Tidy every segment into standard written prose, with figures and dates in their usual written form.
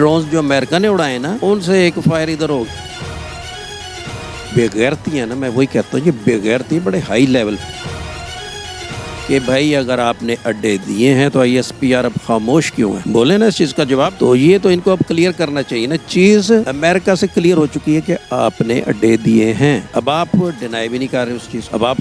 Drones जो America ने उड़ाए ना, उनसे एक फायर इधर हो बेगैरती है ना, मैं वही कहता हूँ ये बेगैरती बड़े हाई लेवल कि भाई अगर आपने अड्डे दिए हैं तो ISPR अब खामोश क्यों है, बोले ना इस चीज़ का जवाब। तो ये तो इनको अब क्लियर करना चाहिए ना, चीज़ अमेरिका से क्लियर हो चुकी है कि आपने अड्डे दिए हैं। अब आप डिनाई भी नहीं कर रहे उस चीज़। अब आप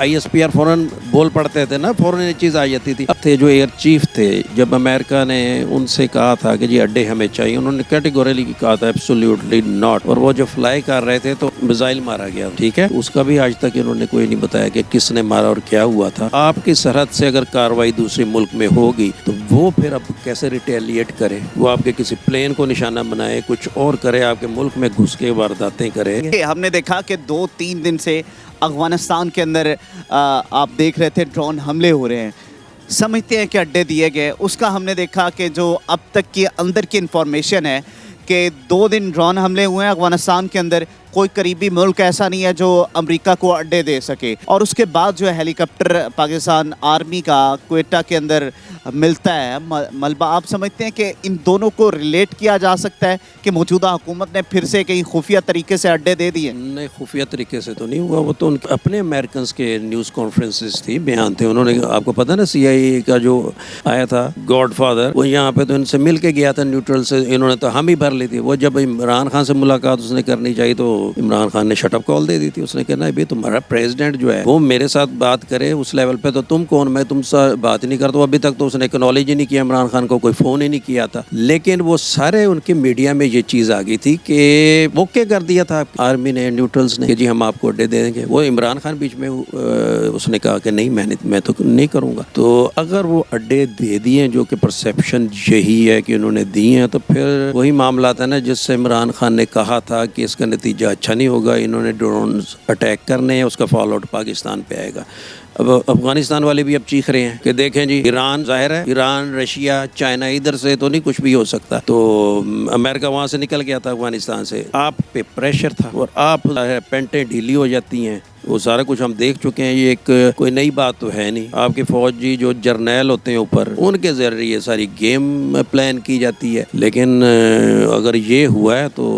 ISPR फौरन बोल पड़ते थे ना, फौरन ये चीज़ आ जाती थी। अब थे जो एयर चीफ थे, जब अमेरिका ने उनसे कहा था कि जी अड्डे हमें चाहिए, उन्होंने कैटेगोरिकली कहा था एब्सोल्युटली नॉट। और वो जो फ्लाई कर रहे थे तो मिसाइल मारा गया, ठीक है, उसका भी आज तक इन्होंने कोई नहीं बताया कि किसने मारा और क्या हुआ था। आपकी सरहद से अगर कार्रवाई दूसरे मुल्क में होगी तो वो फिर अब कैसे रिटेलिएट करे, वो आपके किसी प्लेन को निशाना बनाए, कुछ और करे, आपके मुल्क में घुस के वारदातें करे। हमने देखा कि 2-3 दिन से अफगानिस्तान के अंदर आप देख रहे थे ड्रोन हमले हो रहे हैं, समझते हैं कि अड्डे दिए गए। उसका हमने देखा कि जो अब तक की अंदर की इंफॉर्मेशन है कि 2 दिन ड्रोन हमले हुए हैं अफगानिस्तान के अंदर, कोई करीबी मुल्क ऐसा नहीं है जो अमेरिका को अड्डे दे सके। और उसके बाद जो है हेलीकॉप्टर पाकिस्तान आर्मी का क्वेटा के अंदर मिलता है मलबा। आप समझते हैं कि इन दोनों को रिलेट किया जा सकता है कि मौजूदा हुकूमत ने फिर से कहीं खुफिया तरीके से अड्डे दे दिए? नहीं, खुफिया तरीके से तो नहीं हुआ, वो तो उनके अपने अमेरिकन के न्यूज़ कॉन्फ्रेंसेस थी, बयान थे। उन्होंने, आपको पता ना CIA का जो आया था गॉडफादर, वो यहाँ पे तो इनसे मिल के गया था न्यूट्रल से, इन्होंने तो हम ही भर ली थी। वो जब इमरान खान से मुलाकात उसने करनी चाहिए तो इमरान खान ने शटअप कॉल दे दी थी। उसने कहना भाई तुम्हारा प्रेसिडेंट जो है वो मेरे साथ बात करे उस लेवल पे, तो तुम कौन, मैं तुमसे बात नहीं करता। अभी तक तो उसने एक्नॉलेज ही नहीं किया, इमरान खान को कोई फ़ोन ही नहीं किया था। लेकिन वो सारे उनके मीडिया में ये चीज़ आ गई थी कि ओके कर दिया था आर्मी ने, न्यूट्रल्स ने, कि जी हम आपको अड्डे दे देंगे। वो इमरान खान बीच में उसने कहा कि नहीं, मैं तो नहीं करूँगा। तो अगर वो अड्डे दे दिए, जो कि परसेप्शन यही है कि उन्होंने दिए हैं, तो फिर वही मामला था ना जिससे इमरान खान ने कहा था कि इसका नतीजा अच्छा नहीं होगा, इन्होंने ड्रोन अटैक करने हैं, उसका फॉल आउट पाकिस्तान पे आएगा। अब अफगानिस्तान वाले भी अब चीख रहे हैं कि देखें जी, ईरान, जाहिर है ईरान, रशिया, चाइना, इधर से तो नहीं कुछ भी हो सकता। तो अमेरिका वहाँ से निकल गया था अफगानिस्तान से, आप पे प्रेशर था और आप पेंटें ढीली हो जाती हैं, वो सारा कुछ हम देख चुके हैं। ये एक कोई नई बात तो है नहीं। आपके फौजी जो जर्नैल होते हैं ऊपर, उनके जरिए सारी गेम प्लान की जाती है। लेकिन अगर ये हुआ है तो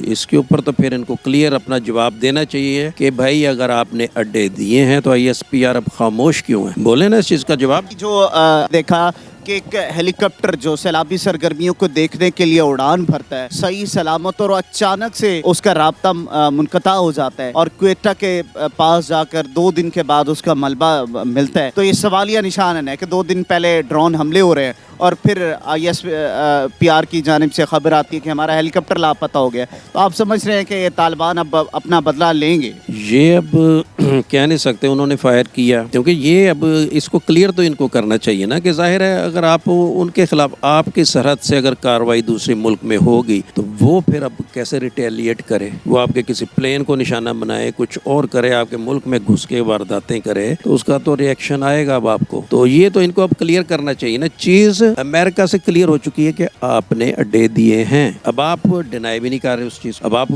इसके ऊपर तो फिर इनको क्लियर अपना जवाब देना चाहिए कि भाई अगर आपने अड्डे दिए हैं तो ISPR अब खामोश क्यों है, बोले ना इस चीज़ का जवाब। जो देखा कि एक हेलीकॉप्टर जो सैलाबी सरगर्मियों को देखने के लिए उड़ान भरता है, सही सलामत, और अचानक से उसका राब्ता मुनक़ता हो जाता है और क्वेटा के पास जाकर 2 दिन के बाद उसका मलबा मिलता है। तो ये सवालिया निशान है कि 2 दिन पहले ड्रोन हमले हो रहे हैं और फिर ISPR की जानिब से खबर आती है कि हमारा हेलीकॉप्टर लापता हो गया। तो आप समझ रहे हैं कि ये तालिबान अब अपना बदला लेंगे? ये अब कह नहीं सकते उन्होंने फायर किया, क्योंकि ये अब इसको क्लियर तो इनको करना चाहिए ना कि जाहिर है अगर आप उनके खिलाफ, आपकी सरहद से अगर कार्रवाई दूसरे मुल्क में होगी तो वो फिर अब कैसे रिटेलिएट करे, वो आपके किसी प्लेन को निशाना बनाए, कुछ और करे, आपके मुल्क में घुस के वारदातें करे, तो उसका तो रिएक्शन आएगा अब आपको। तो ये तो इनको अब क्लियर करना चाहिए ना, चीज़ अमेरिका से क्लियर हो चुकी है कि आपने अड्डे दिए हैं। अब आप डिनाई भी नहीं कर रहे उस चीज़। अब आप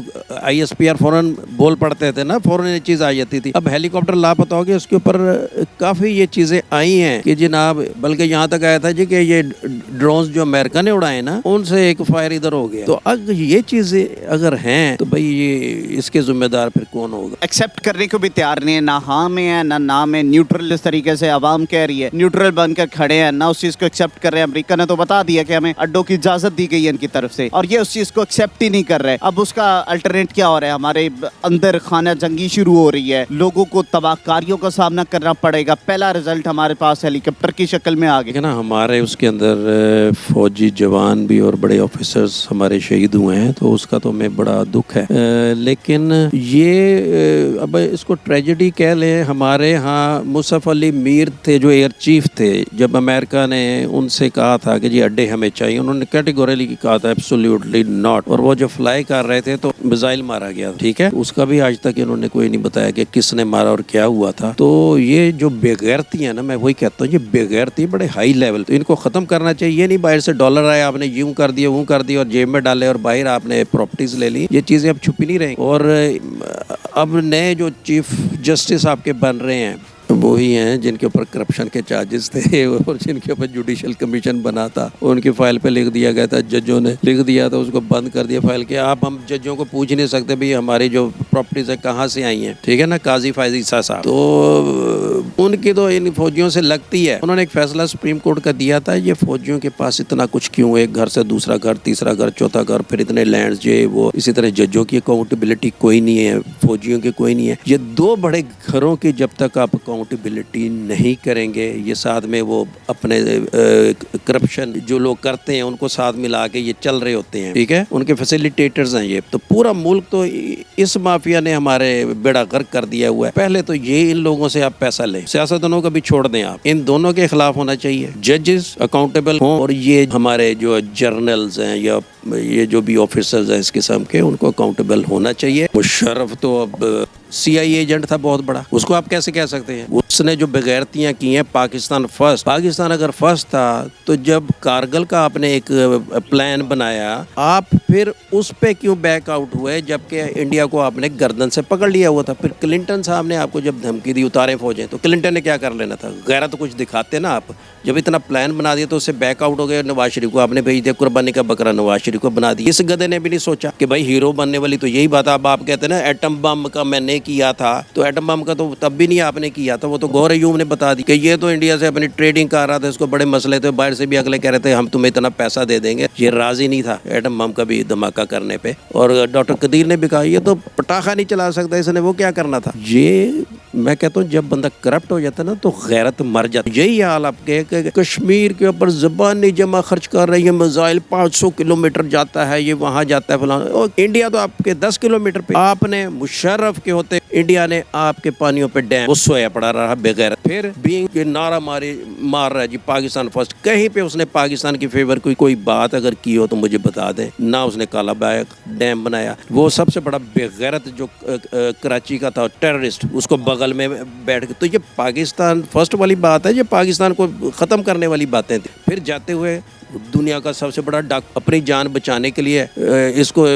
ISPR फौरन बोल पड़ते थे ना, फौरन ये चीज़ आ जाती थी। अब हेलीकॉप्टर लापता हो गया, उसके ऊपर काफ़ी ये चीज़ें आई हैं कि जनाब, बल्कि यहाँ तक आया था जी कि ये ड्रोन्स जो अमेरिका ने उड़ाए ना, उनसे एक फायर इधर हो गया। तो अगर ये चीज़ें अगर हैं तो भाई ये इसके जिम्मेदार फिर कौन होगा? एक्सेप्ट करने को भी तैयार नहीं है, ना हाँ में है ना ना में, न्यूट्रल इस तरीके से आवाम कह रही है, न्यूट्रल बनकर खड़े हैं, ना उस चीज़ को एक्सेप्ट कर रहे हैं। अमेरिका ने तो बता दिया कि हमें अड्डों की इजाज़त दी गई है इनकी तरफ से, और ये उस चीज़ को एक्सेप्ट ही नहीं कर रहे। अब उसका अल्टरनेट क्या हो रहा है? हमारे अंदर खाना जंगी शुरू हो रही है, लोगों को तबाहकारियों का सामना करना पड़ेगा। पहला रिजल्ट हमारे पास हेलीकॉप्टर की शक्ल में आ गया ना। हमारे उसके अंदर फौजी जवान भी और बड़े ऑफिसर्स हमारे शहीद हुए हैं, तो उसका तो हमें बड़ा दुख है। लेकिन ये अब इसको ट्रेजेडी कह लें। हमारे यहाँ मुसफ़ अली मीर थे जो एयर चीफ थे, जब अमेरिका ने उनसे कहा था कि जी अड्डे हमें चाहिए, उन्होंने कैटेगोरिकली कहा था एब्सोल्युटली नॉट। और वो जो फ्लाई कर रहे थे तो मिसाइल मारा गया, ठीक है, उसका भी आज तक इन्होंने कोई नहीं बताया कि किसने मारा और क्या हुआ था। तो ये जो बेगैरती है ना, मैं वही कहता हूँ ये बेगैरती बड़े हाई लेवल, तो इनको ख़त्म करना चाहिए। नहीं बाहर से डॉलर आए, आपने यूँ कर दिया वो कर दिया और जेब में डाले, और बाहर आपने प्रॉपर्टीज़ ले ली, ये चीज़ें अब छुपी नहीं रही। और अब नए जो चीफ जस्टिस आपके बन रहे हैं وہی ہیں جن کے اوپر کرپشن کے چارجز تھے اور جن کے اوپر جوڈیشل کمیشن بنا تھا, ان کی فائل پہ لکھ دیا گیا تھا, ججوں نے لکھ دیا تھا, اس کو بند کر دیا فائل کے. آپ ہم ججوں کو پوچھ نہیں سکتے بھئی ہماری جو پراپرٹیز ہے کہاں سے آئی ہیں, ٹھیک ہے نا, قاضی فائز عیسیٰ صاحب, تو ان کی تو ان فوجیوں سے لگتی ہے. انہوں نے ایک فیصلہ سپریم کورٹ کا دیا تھا, یہ فوجیوں کے پاس اتنا کچھ کیوں, ایک گھر سے دوسرا گھر, تیسرا گھر, چوتھا گھر, پھر اتنے لینڈز, یہ وہ. اسی طرح ججوں کی اکاؤنٹیبلٹی کوئی نہیں ہے, فوجیوں کی کوئی نہیں ہے. یہ دو بڑے گھروں کی جب تک آپ اکاؤنٹیبلٹی نہیں کریں گے, یہ ساتھ میں وہ اپنے کرپشن جو لوگ کرتے ہیں ان کو ساتھ ملا کے یہ چل رہے ہوتے ہیں, ٹھیک ہے, ان کے فیسیلیٹیٹرز ہیں یہ. تو پورا ملک تو اس مافیا نے ہمارے بیڑا غرق کر دیا ہوا ہے. پہلے تو یہ ان لوگوں سے آپ پیسہ لیں, سیاستدانوں کا بھی چھوڑ دیں, آپ ان دونوں کے خلاف ہونا چاہیے. ججز اکاؤنٹیبل ہوں اور یہ ہمارے جو جرنلز ہیں یا یہ جو بھی آفیسرز ہیں اس قسم کے, ان کو اکاؤنٹیبل ہونا چاہیے. مشرف تو اب سی آئی ایجنٹ تھا بہت بڑا, اس کو آپ کیسے کہہ سکتے ہیں؟ اس نے جو بغیرتیاں کی ہیں, پاکستان فرسٹ, پاکستان اگر فرسٹ تھا تو جب کارگل کا آپ نے ایک پلان بنایا, آپ پھر اس پہ کیوں بیک آؤٹ ہوئے جبکہ انڈیا کو آپ نے گردن سے پکڑ لیا ہوا تھا؟ پھر کلنٹن صاحب نے آپ کو جب دھمکی دی اتارے فوجیں, تو کلنٹن نے کیا کر لینا تھا؟ غیرت کچھ دکھاتے نا آپ. جب اتنا پلان بنا دیا تو اس سے بیک آؤٹ ہو گئے. نواز شریف کو آپ نے بھیج دیا, قربانی کا بکرا نواز شریف کو بنا دیا. اس گدے نے بھی نہیں سوچا کہ بھائی ہیرو بننے والی تو یہی بات. اب آپ کہتے ہیں نا ایٹم بم کا میں نے کیا تھا, تو ایٹم بم کا تو تب بھی نہیں آپ نے کیا تھا, وہ تو گور ایوب نے بتا دی کہ یہ تو انڈیا سے اپنی ٹریڈنگ کر رہا تھا, اس کو بڑے مسئلے تھے, باہر سے بھی اگلے کہہ رہے تھے ہم تمہیں اتنا پیسہ دے دیں گے. یہ راضی نہیں تھا ایٹم بم کا بھی دھماکہ کرنے پہ. اور ڈاکٹر قدیر نے بھی کہا یہ تو پٹاخہ نہیں چلا سکتا, اس نے وہ کیا کرنا تھا. یہ میں کہتا ہوں جب بندہ کرپٹ ہو جاتا ہے نا تو غیرت مر جاتی. یہی حال آپ کے کہ کشمیر کے اوپر زبانی جمع خرچ کر رہی ہے, میزائل 500 کلومیٹر جاتا ہے, یہ وہاں جاتا ہے فلاں. انڈیا تو آپ کے 10 کلومیٹر پہ. آپ نے مشرف کے ہوتے انڈیا نے آپ کے پانیوں پہ ڈیم وہ سویا پڑا رہا بغیر. پھر بھی یہ نعرہ مار رہا ہے جی پاکستان فرسٹ. کہیں پہ اس نے پاکستان کی فیور کوئی بات اگر کی ہو تو مجھے بتا دیں. نہ اس نے کالا باغ ڈیم بنایا, وہ سب سے بڑا بغیرت جو کراچی کا تھا ٹیررسٹ, اس کو بغل میں بیٹھ کے. تو یہ پاکستان فرسٹ والی بات ہے, یہ پاکستان کو ختم کرنے والی باتیں تھیں. پھر جاتے ہوئے دنیا کا سب سے بڑا اپنی جان بچانے کے لیے اس کو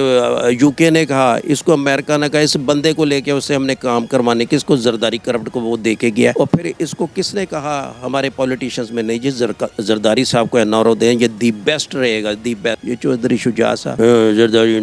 یو کے نے کہا, اس کو امریکہ نے کہا, اس بندے کو لے کے اس سے ہم نے کام کروانے کی, اس کو زرداری کرپٹ کو وہ دے کے گیا. اور پھر اس کو کس نے کہا ہمارے پولیٹیشینز میں, نہیں جی زرداری صاحب کو انورو دیں, یہ دی بیسٹ رہے گا, دی بیسٹ. یہ چودھری شجاع صاحب زرداری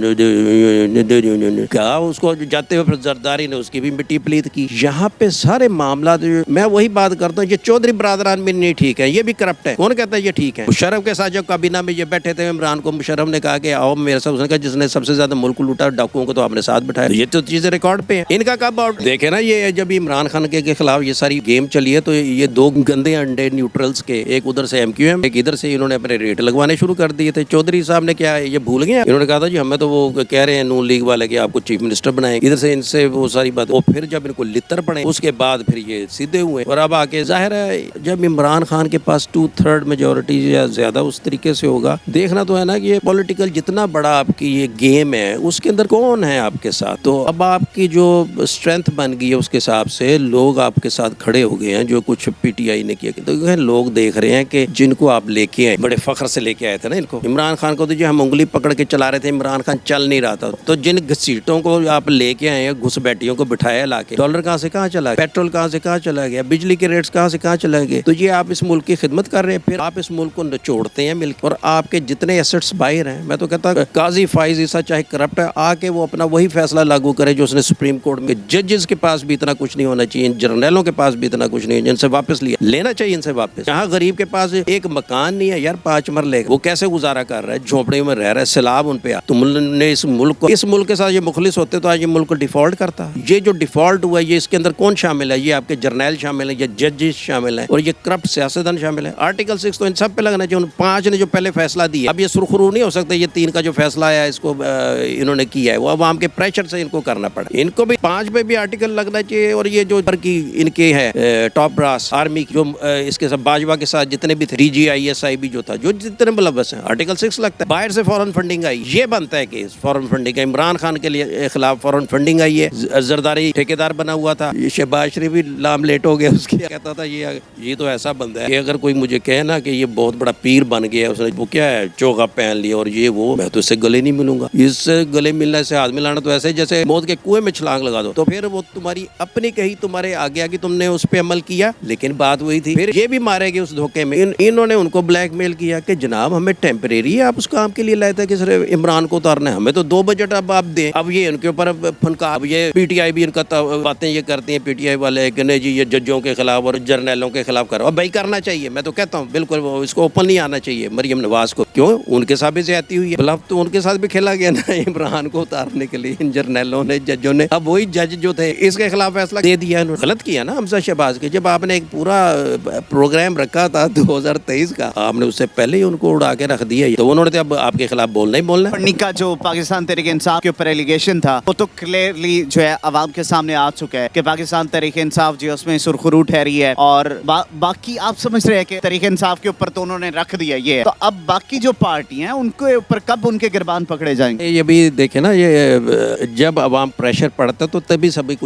کہا, اس کو جاتے ہوئے پھر زرداری نے اس کی بھی مٹی پلیت کی. یہاں پہ سارے معاملات میں وہی بات کرتا ہوں, یہ چودھری برادران بھی نہیں ٹھیک ہے, یہ بھی کرپٹ ہے. کون کہتا ہے یہ ٹھیک ہے؟ مشرف کے ساتھ کابینہ میں یہ بیٹھے تھے, عمران کو مشرف نے کہا کہ آؤ میرے ساتھ, اس نے کہا جس نے سب سے زیادہ ملک لوٹا ڈاکوؤں کو تو آپ نے ساتھ بٹھایا. یہ تو چیزیں ریکارڈ پہ ہیں. ان کا کب آؤٹ دیکھیں نا, یہ جب عمران خان کے خلاف یہ ساری گیم چلی ہے تو یہ دو گندے انڈے نیوٹرلز کے, ایک ادھر سے ایم کیو ایم, ایک ادھر سے انہوں نے اپنے ریٹ لگوانے شروع کر دیے تھے. چودھری صاحب نے کیا یہ بھول گئے, انہوں نے کہا تھا جی ہمیں تو وہ کہہ رہے ہیں نون لیگ والے کہ آپ کو چیف منسٹر بنائیں, ادھر سے ان سے وہ ساری بات. اور پھر جب ان کو لتر پڑے اس کے بعد پھر یہ سیدھے ہوئے. اور اب آ کے ظاہر ہے جب عمران خان کے پاس 2/3 میجورٹی یا زیادہ اس طریقے سے ہوگا, دیکھنا تو ہے نا کہ یہ پولیٹیکل جتنا بڑا آپ کی یہ گیم ہے اس کے اندر کون ہے آپ کے ساتھ. تو اب آپ کی جو اسٹرینتھ بن گئی ہے اس کے حساب سے لوگ آپ کے ساتھ کھڑے ہو گئے ہیں, جو کچھ پی ٹی آئی نے کیا. تو لوگ دیکھ رہے ہیں کہ جن کو آپ لے کے آئے, بڑے فخر سے لے کے آئے تھے نا ان کو, عمران خان کو تو جو ہم انگلی پکڑ کے چلا رہے تھے, عمران خان چل نہیں رہا تھا. تو جن گھسیٹوں کو آپ لے کے آئے ہیں, گھس بیٹیوں کو بٹھایا لا کے, ڈالر کہاں سے کہاں چلا گیا, پیٹرول کہاں سے کہاں چلا گیا, بجلی کے ریٹس کہاں سے کہاں چلا گئے. تو یہ آپ اس ملک کی خدمت کر رہے ہیں, پھر آپ اس ملک کو نچوڑتے ہیں مل کے. اور آپ کے جتنے ایسٹس باہر ہیں, میں تو کہتا ہوں قاضی فائز عیسیٰ چاہے کرپٹ ہے, آ کے وہ اپنا وہی فیصلہ لاگو کرے جو اس نے سپریم کورٹ میں. ججز کے پاس بھی اتنا کچھ نہیں ہونا چاہیے, جرنیلوں کے پاس بھی اتنا کچھ نہیں ہے, جن سے واپس لینا چاہیے ان سے واپس. یہاں غریب کے پاس ایک مکان نہیں ہے یار, 5 مرلے, وہ کیسے گزارا کر رہا ہے, جھونپڑیوں میں رہ رہا ہے, سیلاب ان پہ. تم نے اس ملک کے ساتھ یہ مخلص ہوتے تو آج یہ ملک ڈیفالٹ کرتا. یہ جو ڈیفالٹ ہوا ہے یہ اس کے اندر کون شامل ہے؟ یہ آپ کے جرنیل شامل ہیں, یہ ججز شامل ہیں, اور یہ کرپٹ سیاستدان شامل ہیں. آرٹیکل 6 تو ان سب پہ لگنا چاہیے. ان 5 نے جو پہلے فیصلہ دیا, اب یہ سرخرو نہیں ہو سکتا. یہ 3 کا جو فیصلہ آیا اس کو انہوں نے کیا ہے, وہ عوام کے پریشر سے ان کو کرنا پڑا. ان کو بھی 5 پہ بھی آرٹیکل لگنا چاہیے. اور یہ جو ان کے ہے ٹاپ براس آرمی جو اس کے ساتھ باجوہ کے ساتھ جتنے بھی تھے, D G I S I بھی جو تھا, جو جتنے ملوث ہیں, آرٹیکل 6 لگتا ہے. باہر سے فورن فنڈنگ آئی, یہ بنتا ہے کہ فورن فنڈنگ ہے. عمران خان کے لیے خلاف فورن فنڈنگ آئی ہے, زرداری ٹھیکیدار بنا ہوا تھا. یہ شہباز شریف بھی لام لیٹ ہو گیا, اس کے کہتا تھا یہ تو ایسا بندہ ہے کہ اگر کوئی مجھے کہے نا کہ یہ بہت بڑا پیر بن گیا, اس نے وہ کیا ہے چوغا پہن لیا اور یہ وہ, میں تو اس سے گلے نہیں ملوں گا. اس سے گلے ملنے سے ہاتھ ملانا تو ایسے جیسے موت کے کنویں میں چھلانگ لگا लगा दो, तो फिर वो तुम्हारी अपनी कही तुम्हारे आगे आगे तुमने उस पे अमल किया, लेकिन बात वही थी, फिर ये भी मारे गए उस धोखे में। इन्होंने उनको ब्लैकमेल किया कि जनाब हमें टेम्परेरी है, आप उस काम के लिए लाए थे कि सिर्फ इमरान को उतारना है, हमें तो 2 बजट अब आप दें। अब ये उनके ऊपर फनकार, अब ये पीटीआई भी इनका बातें ये करती हैं पीटीआई वाले कि नहीं जी ये जजों के खिलाफ और जर्नलों के खिलाफ करो। अब भाई करना चाहिए, मैं तो कहता हूँ बिल्कुल इसको ओपन नहीं आना चाहिए मरियम नवाज को। क्यों? उनके साथ भी ज्यादती हुई है, ब्लफ तो उनके साथ भी खेला गया ना इमरान को उतारने के लिए इन जर्नलों ने, जजों ने। अब वही जज जो थे इसके खिलाफ फैसला दे दिया इन्होंने। गलत किया ना हमजा शहबाज के, जब आपने एक पूरा प्रोग्राम रखा था 2023 का, आपने उससे पहले ही उनको उड़ा के रख दिया, तो उन्होंने तो अब आपके खिलाफ बोलना ही बोलना। पढ़ने का जो पाकिस्तान तहरीक इंसाफ के ऊपर एलिगेशन था वो तो क्लियरली जो है आवाम के सामने आ चुका है कि पाकिस्तान तहरीक इंसाफ जो उसमें सुरखरू ठहरी है, और बाकी आप समझ रहे हैं कि तहरीक इंसाफ के ऊपर तो उन्होंने रख दिया ये, तो अब बाकी जो पार्टियां हैं उनके ऊपर कब उनके गिरबान पकड़े जाएंगे? ये भी देखे ना, ये जब अवाम प्रेशर पड़ता तो तभी सभी कुछ